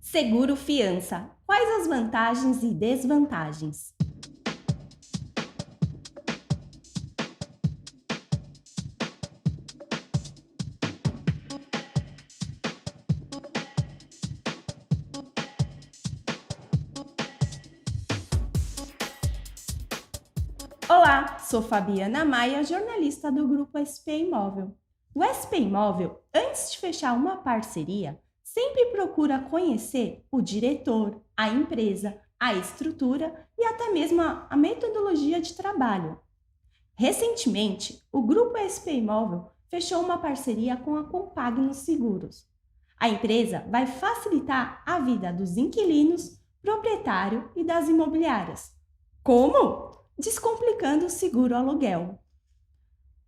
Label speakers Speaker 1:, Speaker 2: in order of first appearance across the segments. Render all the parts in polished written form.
Speaker 1: Seguro fiança. Quais as vantagens e desvantagens? Olá, sou Fabiana Maia, jornalista do Grupo SP Imóvel. O SP Imóvel, antes de fechar uma parceria, sempre procura conhecer o diretor, a empresa, a estrutura e até mesmo a metodologia de trabalho. Recentemente, o Grupo SP Imóvel fechou uma parceria com a Compagno Seguros. A empresa vai facilitar a vida dos inquilinos, proprietário e das imobiliárias. Como? Descomplicando o seguro aluguel.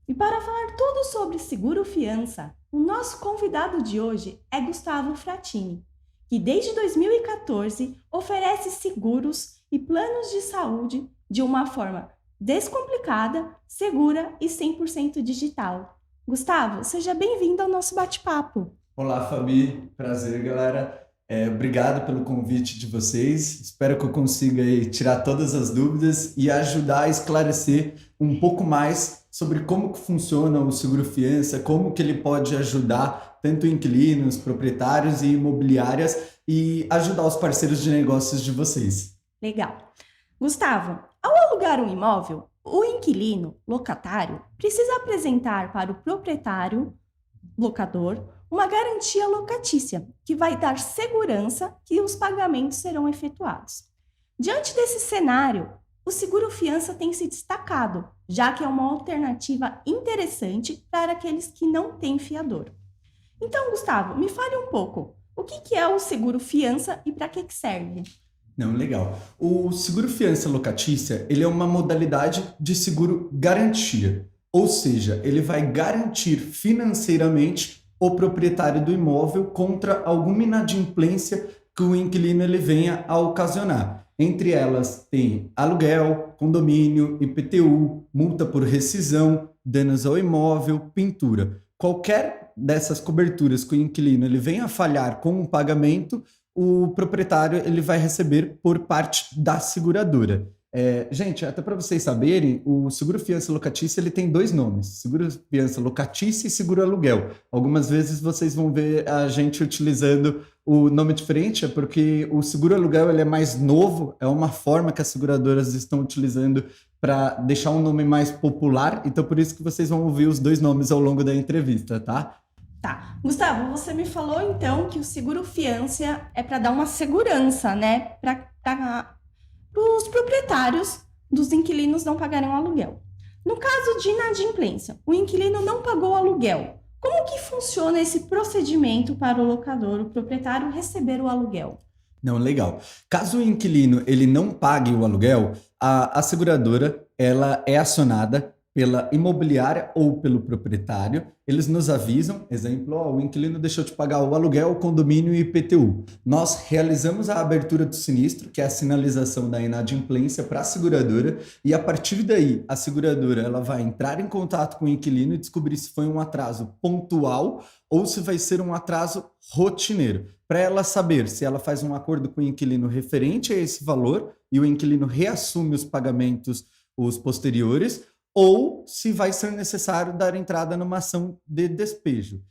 Speaker 1: E para falar tudo sobre seguro fiança, o nosso convidado de hoje é Gustavo Fratini, que desde 2014 oferece seguros e planos de saúde de uma forma descomplicada, segura e 100% digital. Gustavo, seja bem-vindo ao nosso bate-papo.
Speaker 2: Olá, Fabi. Prazer, galera. Obrigado pelo convite de vocês. Espero que eu consiga aí tirar todas as dúvidas e ajudar a esclarecer um pouco mais sobre como que funciona o seguro fiança, como que ele pode ajudar tanto inquilinos, proprietários e imobiliárias e ajudar os parceiros de negócios de vocês.
Speaker 1: Legal. Gustavo, ao alugar um imóvel, o inquilino, locatário, precisa apresentar para o proprietário, locador, uma garantia locatícia, que vai dar segurança que os pagamentos serão efetuados. Diante desse cenário, o seguro fiança tem se destacado, já que é uma alternativa interessante para aqueles que não têm fiador. Então, Gustavo, me fale um pouco, o que é o seguro fiança e para que serve?
Speaker 2: Não, legal. O seguro fiança locatícia, ele é uma modalidade de seguro garantia, ou seja, ele vai garantir financeiramente o proprietário do imóvel contra alguma inadimplência que o inquilino ele venha a ocasionar. Entre elas tem aluguel, condomínio, IPTU, multa por rescisão, danos ao imóvel, pintura. Qualquer dessas coberturas que o inquilino ele venha a falhar com o pagamento, o proprietário ele vai receber por parte da seguradora. Gente, até para vocês saberem, o seguro fiança locatícia ele tem dois nomes: seguro fiança locatícia e seguro aluguel. Algumas vezes vocês vão ver a gente utilizando o nome diferente, é porque o seguro aluguel ele é mais novo, é uma forma que as seguradoras estão utilizando para deixar um nome mais popular, então por isso que vocês vão ouvir os dois nomes ao longo da entrevista, tá?
Speaker 1: Tá. Gustavo, você me falou então que o seguro fiança é para dar uma segurança, né, para os proprietários dos inquilinos não pagarem o aluguel. No caso de inadimplência, o inquilino não pagou o aluguel. Como que funciona esse procedimento para o locador, o proprietário, receber o aluguel?
Speaker 2: Não, legal. Caso o inquilino ele não pague o aluguel, a seguradora ela é acionada pela imobiliária ou pelo proprietário. Eles nos avisam, exemplo, o inquilino deixou de pagar o aluguel, o condomínio e IPTU. Nós realizamos a abertura do sinistro, que é a sinalização da inadimplência para a seguradora, e a partir daí a seguradora ela vai entrar em contato com o inquilino e descobrir se foi um atraso pontual ou se vai ser um atraso rotineiro, para ela saber se ela faz um acordo com o inquilino referente a esse valor e o inquilino reassume os pagamentos os posteriores, ou se vai ser necessário dar entrada numa ação de despejo.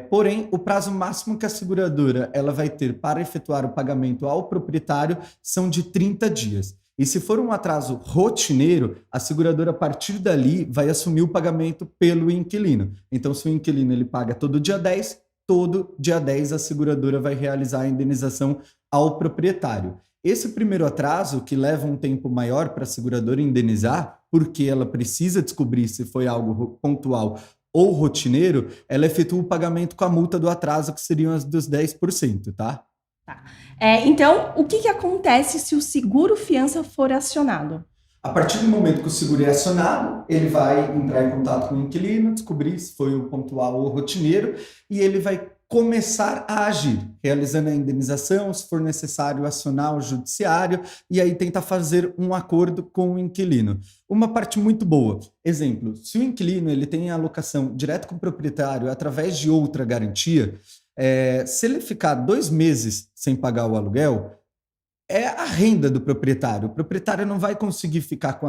Speaker 2: Porém, o prazo máximo que a seguradora ela vai ter para efetuar o pagamento ao proprietário são de 30 dias. E se for um atraso rotineiro, a seguradora, a partir dali, vai assumir o pagamento pelo inquilino. Então, se o inquilino ele paga todo dia 10 a seguradora vai realizar a indenização ao proprietário. Esse primeiro atraso, que leva um tempo maior para a seguradora indenizar, porque ela precisa descobrir se foi algo pontual ou rotineiro, ela efetua o pagamento com a multa do atraso, que seriam as dos 10%, tá?
Speaker 1: Tá. Então, o que acontece se o seguro fiança for acionado?
Speaker 2: A partir do momento que o seguro é acionado, ele vai entrar em contato com o inquilino, descobrir se foi o pontual ou o rotineiro, e ele vai começar a agir, realizando a indenização, se for necessário acionar o judiciário, e aí tentar fazer um acordo com o inquilino. Uma parte muito boa, exemplo, se o inquilino ele tem a alocação direto com o proprietário através de outra garantia, Se ele ficar 2 meses sem pagar o aluguel, é a renda do proprietário. O proprietário não vai conseguir ficar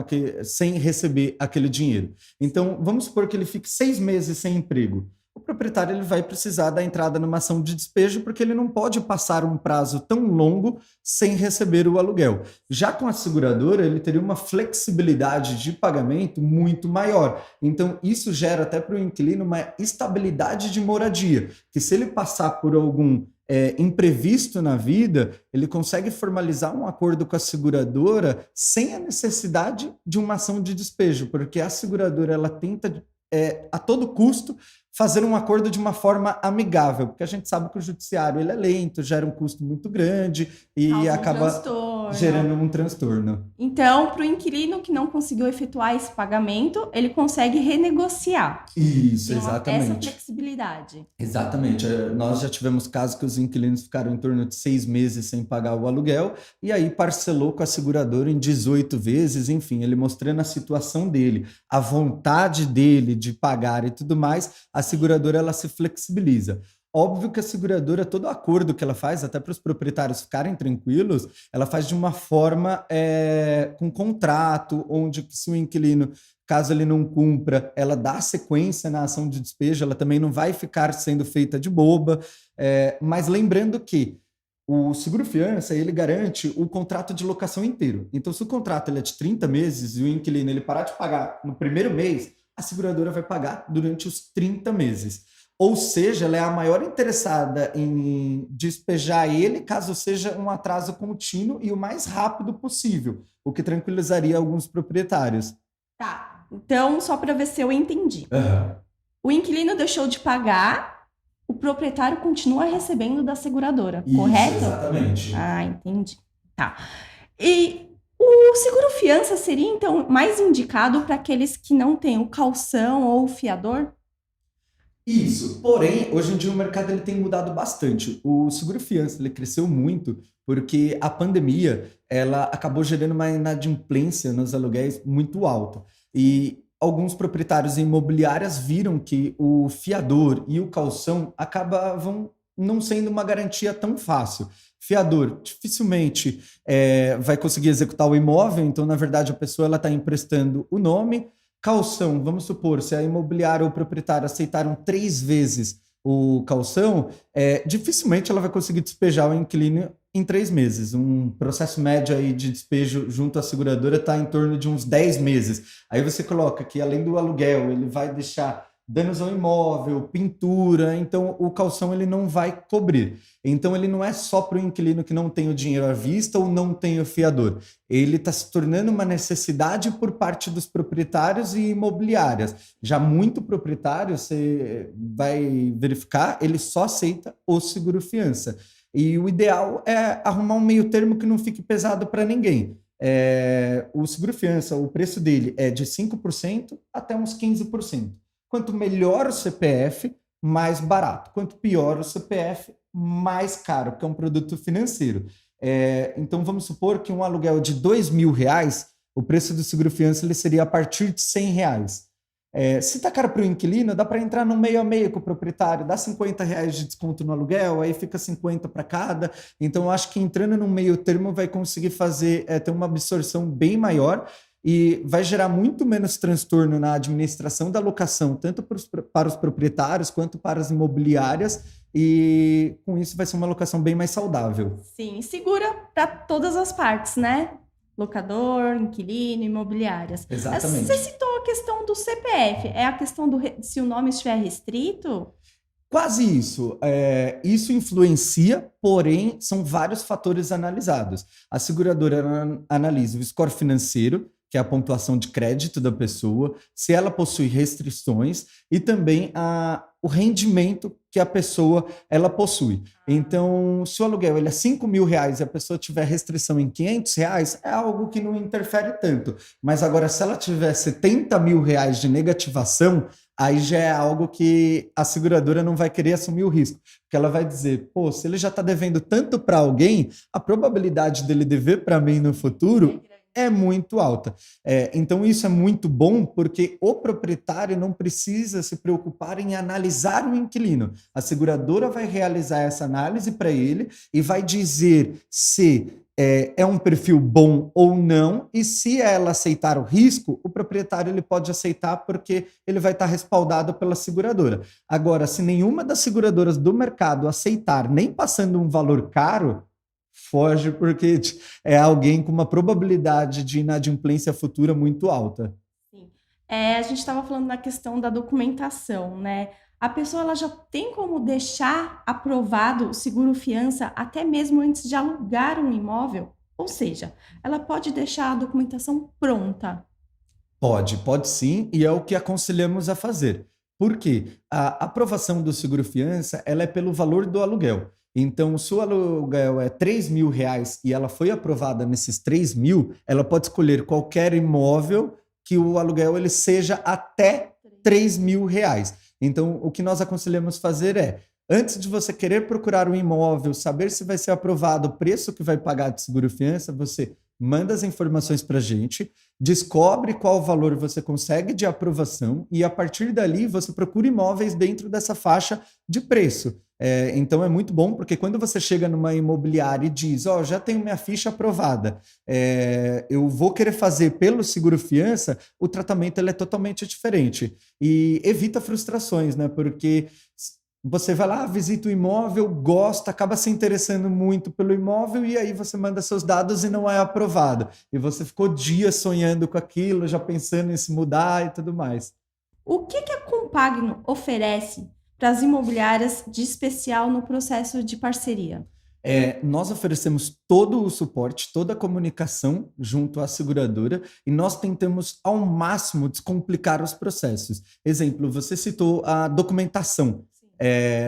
Speaker 2: sem receber aquele dinheiro. Então, vamos supor que ele fique 6 meses sem emprego. O proprietário ele vai precisar da entrada numa ação de despejo porque ele não pode passar um prazo tão longo sem receber o aluguel. Já com a seguradora, ele teria uma flexibilidade de pagamento muito maior. Então, isso gera até para o inquilino uma estabilidade de moradia, que se ele passar por algum imprevisto na vida, ele consegue formalizar um acordo com a seguradora sem a necessidade de uma ação de despejo, porque a seguradora ela tenta a todo custo fazer um acordo de uma forma amigável, porque a gente sabe que o judiciário ele é lento, gera um custo muito grande e
Speaker 1: Causa um
Speaker 2: acaba
Speaker 1: transtorno.
Speaker 2: gerando um transtorno.
Speaker 1: Então, para o inquilino que não conseguiu efetuar esse pagamento, ele consegue renegociar.
Speaker 2: Isso,
Speaker 1: Tem
Speaker 2: exatamente.
Speaker 1: essa flexibilidade.
Speaker 2: Exatamente. Nós já tivemos casos que os inquilinos ficaram em torno de 6 meses sem pagar o aluguel e aí parcelou com a seguradora em 18 vezes, enfim, ele mostrando a situação dele, a vontade dele de pagar e tudo mais, a seguradora ela se flexibiliza. Óbvio que a seguradora, todo acordo que ela faz, até para os proprietários ficarem tranquilos, ela faz de uma forma com contrato, onde se o inquilino, caso ele não cumpra, ela dá sequência na ação de despejo, ela também não vai ficar sendo feita de boba, mas lembrando que o seguro-fiança, ele garante o contrato de locação inteiro. Então, se o contrato ele é de 30 meses e o inquilino ele parar de pagar no primeiro mês, a seguradora vai pagar durante os 30 meses. Ou seja, ela é a maior interessada em despejar ele caso seja um atraso contínuo e o mais rápido possível, o que tranquilizaria alguns proprietários.
Speaker 1: Tá, então só para ver se eu entendi. O inquilino deixou de pagar, o proprietário continua recebendo da seguradora,
Speaker 2: Isso,
Speaker 1: correto?
Speaker 2: Exatamente.
Speaker 1: Ah, entendi. Tá. E o seguro-fiança seria, então, mais indicado para aqueles que não têm o calção ou o fiador?
Speaker 2: Isso, porém, hoje em dia o mercado ele tem mudado bastante. O seguro-fiança ele cresceu muito porque a pandemia ela acabou gerando uma inadimplência nos aluguéis muito alta. E alguns proprietários imobiliárias viram que o fiador e o calção acabavam não sendo uma garantia tão fácil. Fiador dificilmente vai conseguir executar o imóvel, então, na verdade, a pessoa está emprestando o nome. Calção, vamos supor, se a imobiliária ou o proprietário aceitaram 3 vezes o calção, dificilmente ela vai conseguir despejar o inquilino em 3 meses. Um processo médio aí de despejo junto à seguradora está em torno de uns 10 meses. Aí você coloca que, além do aluguel, ele vai deixar danos ao imóvel, pintura, então o calção ele não vai cobrir. Então ele não é só para o inquilino que não tem o dinheiro à vista ou não tem o fiador. Ele está se tornando uma necessidade por parte dos proprietários e imobiliárias. Já muito proprietário, você vai verificar, ele só aceita o seguro-fiança. E o ideal é arrumar um meio termo que não fique pesado para ninguém. O seguro-fiança, o preço dele é de 5% até uns 15%. Quanto melhor o CPF, mais barato. Quanto pior o CPF, mais caro, porque é um produto financeiro. Então, vamos supor que um aluguel de R$2.000, o preço do seguro-fiança ele seria a partir de R$100. Se tá caro para o inquilino, dá para entrar no meio a meio com o proprietário, dá R$50 de desconto no aluguel, aí fica 50 para cada. Então, eu acho que entrando no meio termo vai conseguir ter uma absorção bem maior e vai gerar muito menos transtorno na administração da locação, tanto para os proprietários quanto para as imobiliárias, e com isso vai ser uma locação bem mais saudável.
Speaker 1: Sim, segura para todas as partes, né? Locador, inquilino, imobiliárias.
Speaker 2: Exatamente.
Speaker 1: Você citou a questão do CPF, é a questão se o nome estiver restrito?
Speaker 2: Quase isso. Isso influencia, porém, são vários fatores analisados. A seguradora analisa o score financeiro, que é a pontuação de crédito da pessoa, se ela possui restrições e também o rendimento que a pessoa ela possui. Então, se o aluguel ele é R$5.000 e a pessoa tiver restrição em R$500, é algo que não interfere tanto. Mas agora, se ela tiver R$70.000 de negativação, aí já é algo que a seguradora não vai querer assumir o risco. Porque ela vai dizer, pô, se ele já está devendo tanto para alguém, a probabilidade dele dever para mim no futuro é muito alta. Então isso é muito bom porque o proprietário não precisa se preocupar em analisar o inquilino. A seguradora vai realizar essa análise para ele e vai dizer se é um perfil bom ou não, e se ela aceitar o risco, o proprietário ele pode aceitar porque ele vai estar respaldado pela seguradora. Agora, se nenhuma das seguradoras do mercado aceitar, nem passando um valor caro, foge porque é alguém com uma probabilidade de inadimplência futura muito alta.
Speaker 1: Sim. A gente estava falando da questão da documentação, né? A pessoa ela já tem como deixar aprovado o seguro-fiança até mesmo antes de alugar um imóvel? Ou seja, ela pode deixar a documentação pronta.
Speaker 2: Pode sim, e é o que aconselhamos a fazer. Por quê? A aprovação do seguro-fiança, ela é pelo valor do aluguel. Então, se o aluguel é R$ 3.000 e ela foi aprovada nesses 3.000, ela pode escolher qualquer imóvel que o aluguel ele seja até R$ 3.000. Então, o que nós aconselhamos fazer é, antes de você querer procurar um imóvel, saber se vai ser aprovado o preço que vai pagar de seguro-fiança, você manda as informações para a gente, descobre qual valor você consegue de aprovação e, a partir dali, você procura imóveis dentro dessa faixa de preço. Então, é muito bom, porque quando você chega numa imobiliária e diz, já tenho minha ficha aprovada, eu vou querer fazer pelo seguro-fiança, o tratamento ele é totalmente diferente. E evita frustrações, né? Porque você vai lá, visita o imóvel, gosta, acaba se interessando muito pelo imóvel e aí você manda seus dados e não é aprovado. E você ficou dias sonhando com aquilo, já pensando em se mudar e tudo mais.
Speaker 1: O que a Compagno oferece para as imobiliárias de especial no processo de parceria?
Speaker 2: Nós oferecemos todo o suporte, toda a comunicação junto à seguradora e nós tentamos ao máximo descomplicar os processos. Exemplo, você citou a documentação.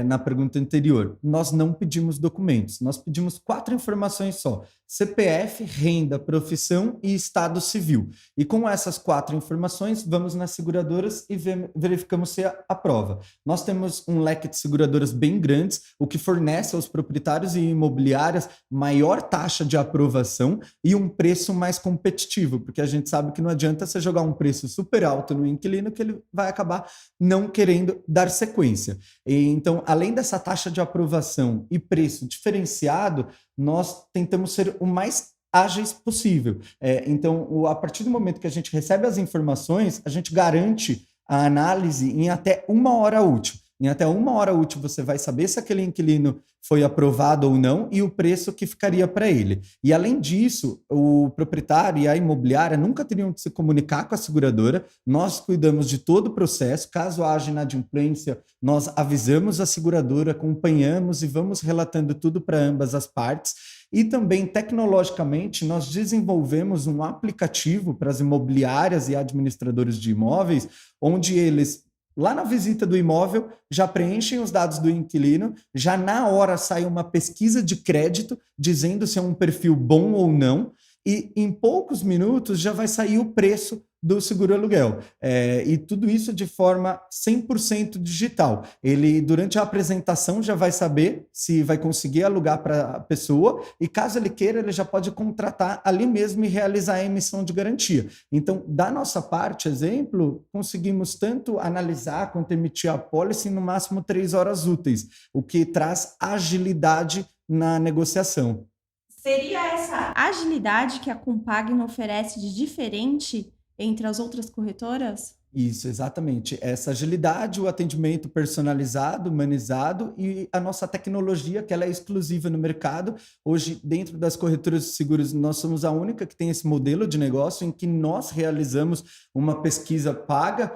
Speaker 2: Na pergunta anterior, nós não pedimos documentos, nós pedimos 4 informações só: CPF, renda, profissão e estado civil. E com essas 4 informações, vamos nas seguradoras e verificamos se aprova. Nós temos um leque de seguradoras bem grandes, o que fornece aos proprietários e imobiliárias maior taxa de aprovação e um preço mais competitivo, porque a gente sabe que não adianta você jogar um preço super alto no inquilino que ele vai acabar não querendo dar sequência. Então, além dessa taxa de aprovação e preço diferenciado, nós tentamos ser o mais ágeis possível. Então, a partir do momento que a gente recebe as informações, a gente garante a análise em até 1 hora útil. Em até 1 hora útil você vai saber se aquele inquilino foi aprovado ou não e o preço que ficaria para ele. E além disso, o proprietário e a imobiliária nunca teriam que se comunicar com a seguradora. Nós cuidamos de todo o processo. Caso haja inadimplência, nós avisamos a seguradora, acompanhamos e vamos relatando tudo para ambas as partes. E também, tecnologicamente, nós desenvolvemos um aplicativo para as imobiliárias e administradores de imóveis, onde eles, lá na visita do imóvel, já preenchem os dados do inquilino, já na hora sai uma pesquisa de crédito dizendo se é um perfil bom ou não, e em poucos minutos já vai sair o preço do seguro aluguel. E tudo isso de forma 100% digital. Ele, durante a apresentação, já vai saber se vai conseguir alugar para a pessoa e, caso ele queira, ele já pode contratar ali mesmo e realizar a emissão de garantia. Então, da nossa parte, exemplo, conseguimos tanto analisar quanto emitir a apólice em no máximo 3 horas úteis, o que traz agilidade na negociação.
Speaker 1: Seria essa agilidade que a Compagno oferece de diferente entre as outras corretoras?
Speaker 2: Isso, exatamente. Essa agilidade, o atendimento personalizado, humanizado e a nossa tecnologia, que ela é exclusiva no mercado. Hoje, dentro das corretoras de seguros, nós somos a única que tem esse modelo de negócio em que nós realizamos uma pesquisa paga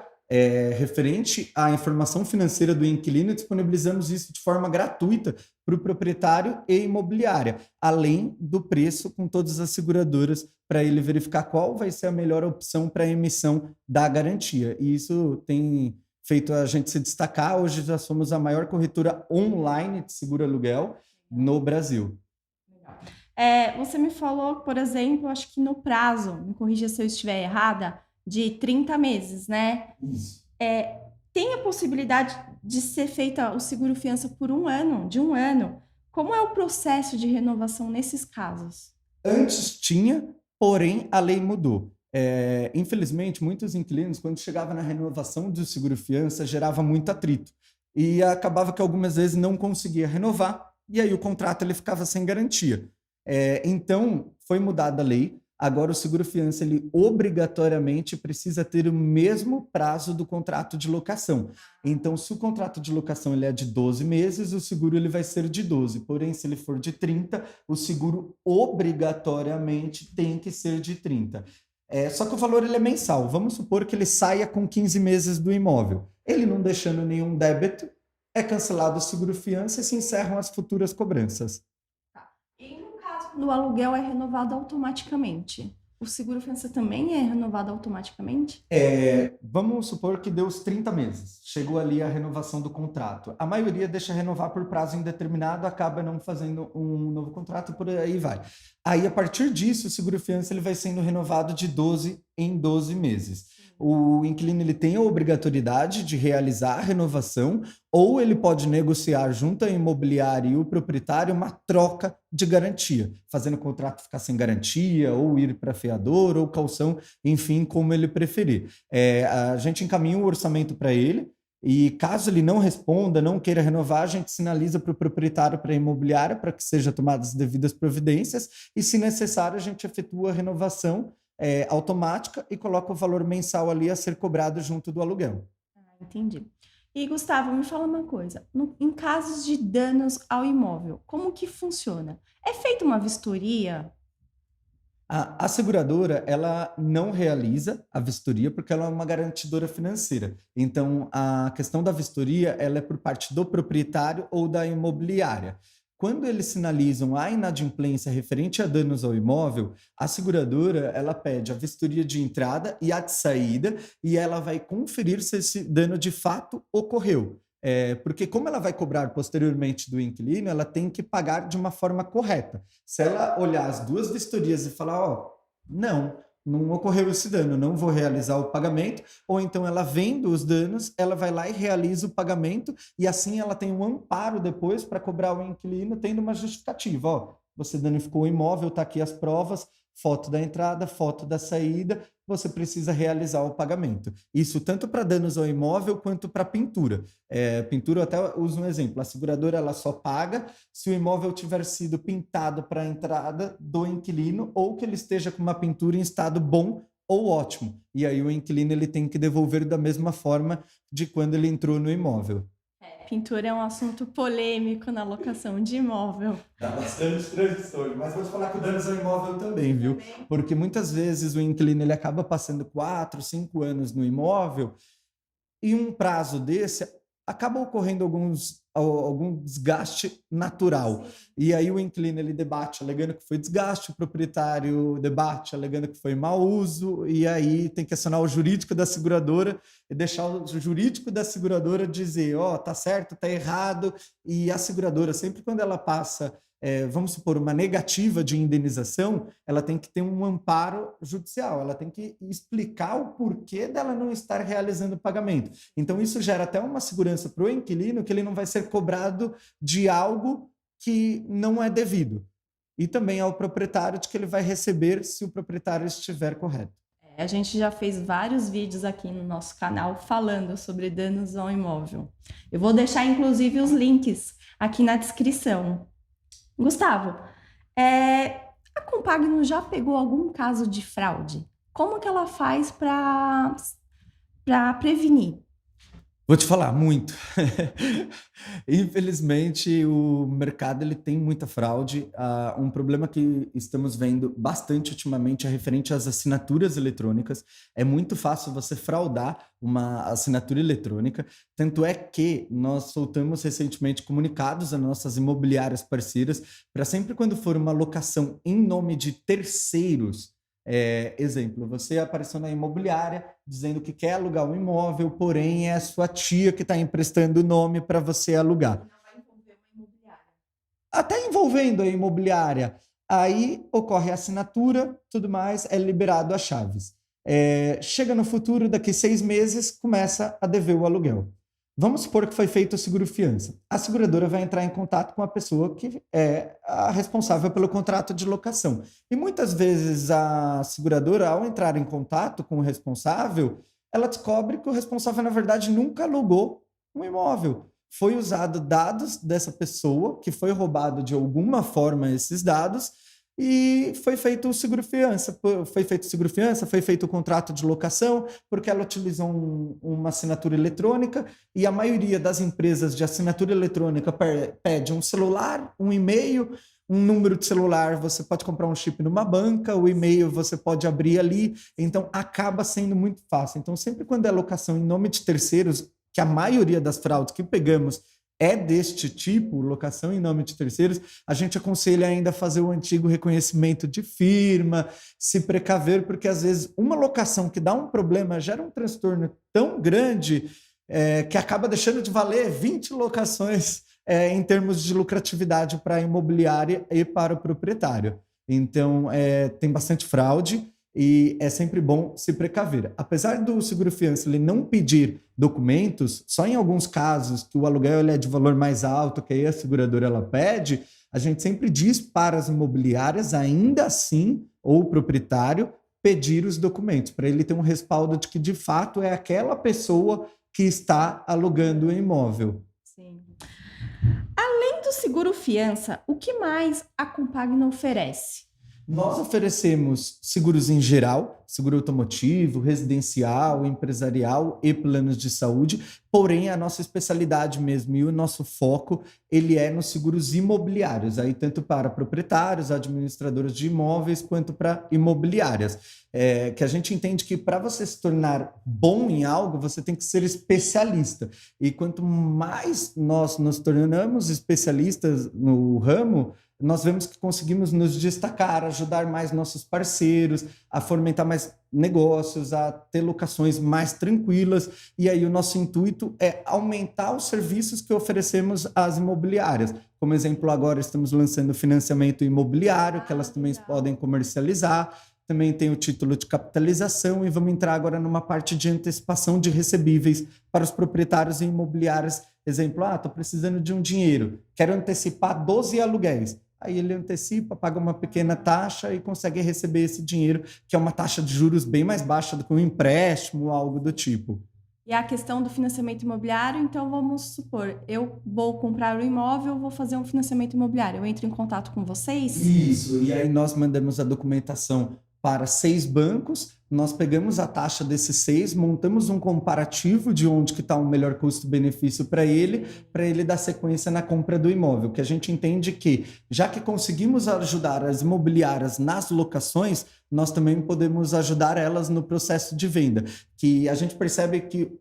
Speaker 2: referente à informação financeira do inquilino e disponibilizamos isso de forma gratuita para o proprietário e imobiliária, além do preço com todas as seguradoras para ele verificar qual vai ser a melhor opção para a emissão da garantia. E isso tem feito a gente se destacar. Hoje já somos a maior corretora online de seguro aluguel no Brasil.
Speaker 1: Você me falou, por exemplo, acho que no prazo, me corrija se eu estiver errada, de 30 meses, né?
Speaker 2: Isso.
Speaker 1: Tem a possibilidade de ser feita o seguro-fiança por de um ano. Como é o processo de renovação nesses casos?
Speaker 2: Antes tinha, Porém, a lei mudou. Infelizmente, muitos inquilinos, quando chegava na renovação do seguro-fiança, gerava muito atrito. E acabava que algumas vezes não conseguia renovar, e aí o contrato ele ficava sem garantia. Então, foi mudada a lei. Agora, o seguro-fiança, ele obrigatoriamente precisa ter o mesmo prazo do contrato de locação. Então, se o contrato de locação ele é de 12 meses, o seguro ele vai ser de 12. Porém, se ele for de 30, o seguro obrigatoriamente tem que ser de 30. Só que o valor ele é mensal. Vamos supor que ele saia com 15 meses do imóvel. Ele não deixando nenhum débito, é cancelado o seguro-fiança e se encerram as futuras cobranças.
Speaker 1: E no caso do aluguel é renovado automaticamente? O seguro-fiança também é renovado automaticamente?
Speaker 2: Vamos supor que deu os 30 meses. Chegou ali a renovação do contrato. A maioria deixa renovar por prazo indeterminado, acaba não fazendo um novo contrato e por aí vai. Aí, a partir disso, o seguro-fiança ele vai sendo renovado de 12 em 12 meses. O inquilino ele tem a obrigatoriedade de realizar a renovação ou ele pode negociar junto à imobiliária e o proprietário uma troca de garantia, fazendo o contrato ficar sem garantia ou ir para fiador ou calção, enfim, como ele preferir. A gente encaminha o orçamento para ele e caso ele não responda, não queira renovar, a gente sinaliza para o proprietário, para a imobiliária, para que sejam tomadas as devidas providências e, se necessário, a gente efetua a renovação automática e coloca o valor mensal ali a ser cobrado junto do aluguel.
Speaker 1: Entendi. E, Gustavo, me fala uma coisa. Em casos de danos ao imóvel, como que funciona? É feita uma vistoria?
Speaker 2: A seguradora, ela não realiza a vistoria porque ela é uma garantidora financeira. Então, a questão da vistoria, ela é por parte do proprietário ou da imobiliária. Quando eles sinalizam a inadimplência referente a danos ao imóvel, a seguradora, ela pede a vistoria de entrada e a de saída e ela vai conferir se esse dano de fato ocorreu. Porque como ela vai cobrar posteriormente do inquilino, ela tem que pagar de uma forma correta. Se ela olhar as duas vistorias e falar, não ocorreu esse dano, não vou realizar o pagamento, ou então ela vendo os danos, ela vai lá e realiza o pagamento, e assim ela tem um amparo depois para cobrar o inquilino, tendo uma justificativa. Você danificou o imóvel, está aqui as provas, foto da entrada, foto da saída, você precisa realizar o pagamento. Isso tanto para danos ao imóvel quanto para pintura. Pintura, eu até uso um exemplo. A seguradora ela só paga se o imóvel tiver sido pintado para a entrada do inquilino ou que ele esteja com uma pintura em estado bom ou ótimo. E aí o inquilino ele tem que devolver da mesma forma de quando ele entrou no imóvel.
Speaker 1: Pintura é um assunto polêmico na locação de imóvel.
Speaker 2: Dá bastante transtorno, mas vou te falar que o danos ao imóvel também, viu? Porque muitas vezes o inquilino ele acaba passando 4, 5 anos no imóvel e um prazo desse acaba ocorrendo algum desgaste natural. E aí o inquilino ele debate alegando que foi desgaste, o proprietário debate alegando que foi mau uso, e aí tem que acionar o jurídico da seguradora e deixar o jurídico da seguradora dizer, tá certo, tá errado, e a seguradora, sempre quando ela passa vamos supor, uma negativa de indenização, ela tem que ter um amparo judicial, ela tem que explicar o porquê dela não estar realizando o pagamento. Então, isso gera até uma segurança para o inquilino que ele não vai ser cobrado de algo que não é devido. E também ao proprietário de que ele vai receber se o proprietário estiver correto.
Speaker 1: A gente já fez vários vídeos aqui no nosso canal falando sobre danos ao imóvel. Eu vou deixar, inclusive, os links aqui na descrição. Gustavo, a Compagno já pegou algum caso de fraude? Como que ela faz para prevenir?
Speaker 2: Vou te falar, muito. Infelizmente, o mercado ele tem muita fraude. Um problema que estamos vendo bastante ultimamente é referente às assinaturas eletrônicas. É muito fácil você fraudar uma assinatura eletrônica. Tanto é que nós soltamos recentemente comunicados às nossas imobiliárias parceiras para sempre quando for uma locação em nome de terceiros, exemplo, você apareceu na imobiliária dizendo que quer alugar um imóvel, porém é a sua tia que está emprestando o nome para você alugar.
Speaker 1: Não vai envolver uma imobiliária.
Speaker 2: Até envolvendo a imobiliária. Aí ocorre a assinatura, tudo mais, é liberado as chaves. Chega no futuro, daqui 6 meses, começa a dever o aluguel. Vamos supor que foi feito o seguro-fiança. A seguradora vai entrar em contato com a pessoa que é a responsável pelo contrato de locação. E muitas vezes a seguradora, ao entrar em contato com o responsável, ela descobre que o responsável, na verdade, nunca alugou um imóvel. Foi usado dados dessa pessoa, que foi roubado de alguma forma esses dados, e foi feito o seguro-fiança. Foi feito o contrato de locação, porque ela utilizou uma assinatura eletrônica, e a maioria das empresas de assinatura eletrônica pede um celular, um e-mail, um número de celular, você pode comprar um chip numa banca, o e-mail você pode abrir ali, então acaba sendo muito fácil. Então, sempre quando é locação em nome de terceiros, que a maioria das fraudes que pegamos é deste tipo, locação em nome de terceiros, a gente aconselha ainda a fazer o antigo reconhecimento de firma, se precaver, porque às vezes uma locação que dá um problema gera um transtorno tão grande que acaba deixando de valer 20 locações em termos de lucratividade para a imobiliária e para o proprietário. Então, tem bastante fraude e é sempre bom se precaver. Apesar do seguro-fiança ele não pedir documentos, só em alguns casos que o aluguel ele é de valor mais alto, que aí a seguradora ela pede, a gente sempre diz para as imobiliárias, ainda assim, ou o proprietário, pedir os documentos, para ele ter um respaldo de que, de fato, é aquela pessoa que está alugando o imóvel.
Speaker 1: Sim. Além do seguro-fiança, o que mais a Compagna oferece?
Speaker 2: Nós oferecemos seguros em geral, seguro automotivo, residencial, empresarial e planos de saúde, porém a nossa especialidade mesmo e o nosso foco, ele é nos seguros imobiliários, aí tanto para proprietários, administradores de imóveis, quanto para imobiliárias. Que a gente entende que para você se tornar bom em algo, você tem que ser especialista. E quanto mais nós nos tornamos especialistas no ramo, nós vemos que conseguimos nos destacar, ajudar mais nossos parceiros, a fomentar mais negócios, a ter locações mais tranquilas. E aí o nosso intuito é aumentar os serviços que oferecemos às imobiliárias. Como exemplo, agora estamos lançando financiamento imobiliário, que elas também podem comercializar. Também tem o título de capitalização e vamos entrar agora numa parte de antecipação de recebíveis para os proprietários e imobiliárias. Exemplo, estou precisando de um dinheiro, quero antecipar 12 aluguéis. Aí ele antecipa, paga uma pequena taxa e consegue receber esse dinheiro, que é uma taxa de juros bem mais baixa do que um empréstimo ou algo do tipo.
Speaker 1: E a questão do financiamento imobiliário, então vamos supor, eu vou comprar um imóvel, vou fazer um financiamento imobiliário, eu entro em contato com vocês?
Speaker 2: Isso, e aí nós mandamos a documentação para 6 bancos, nós pegamos a taxa desses 6, montamos um comparativo de onde que está o melhor custo-benefício para ele dar sequência na compra do imóvel, que a gente entende que, já que conseguimos ajudar as imobiliárias nas locações, nós também podemos ajudar elas no processo de venda, que a gente percebe que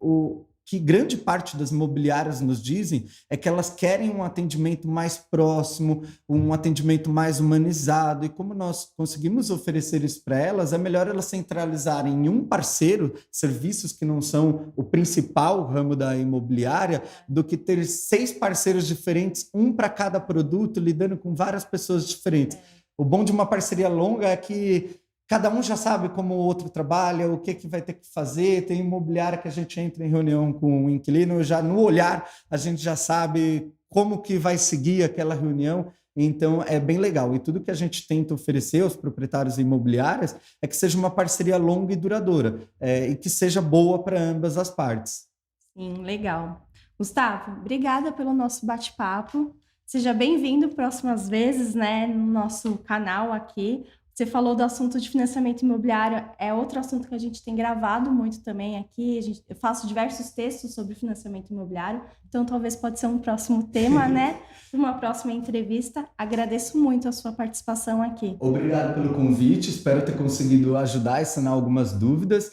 Speaker 2: que grande parte das imobiliárias nos dizem é que elas querem um atendimento mais próximo, um atendimento mais humanizado, e como nós conseguimos oferecer isso para elas, é melhor elas centralizarem em um parceiro, serviços que não são o principal ramo da imobiliária, do que ter 6 parceiros diferentes, um para cada produto, lidando com várias pessoas diferentes. O bom de uma parceria longa é que cada um já sabe como o outro trabalha, o que vai ter que fazer. Tem imobiliária que a gente entra em reunião com o inquilino, já no olhar a gente já sabe como que vai seguir aquela reunião. Então é bem legal. E tudo que a gente tenta oferecer aos proprietários imobiliários é que seja uma parceria longa e duradoura, e que seja boa para ambas as partes.
Speaker 1: Sim, legal. Gustavo, obrigada pelo nosso bate-papo. Seja bem-vindo próximas vezes, né, no nosso canal aqui. Você falou do assunto de financiamento imobiliário, é outro assunto que a gente tem gravado muito também aqui. Eu faço diversos textos sobre financiamento imobiliário, então talvez pode ser um próximo tema, né? Uma próxima entrevista. Agradeço muito a sua participação aqui.
Speaker 2: Obrigado pelo convite, espero ter conseguido ajudar e sanar algumas dúvidas.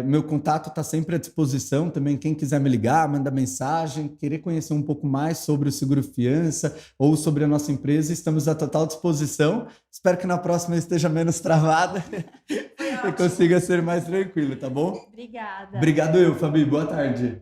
Speaker 2: Meu contato está sempre à disposição também, quem quiser me ligar, mandar mensagem, querer conhecer um pouco mais sobre o Seguro Fiança ou sobre a nossa empresa, estamos à total disposição. Espero que na próxima esteja menos travada e consiga ser mais tranquilo, tá bom?
Speaker 1: Obrigada.
Speaker 2: Obrigado eu, Fabi. Boa tarde.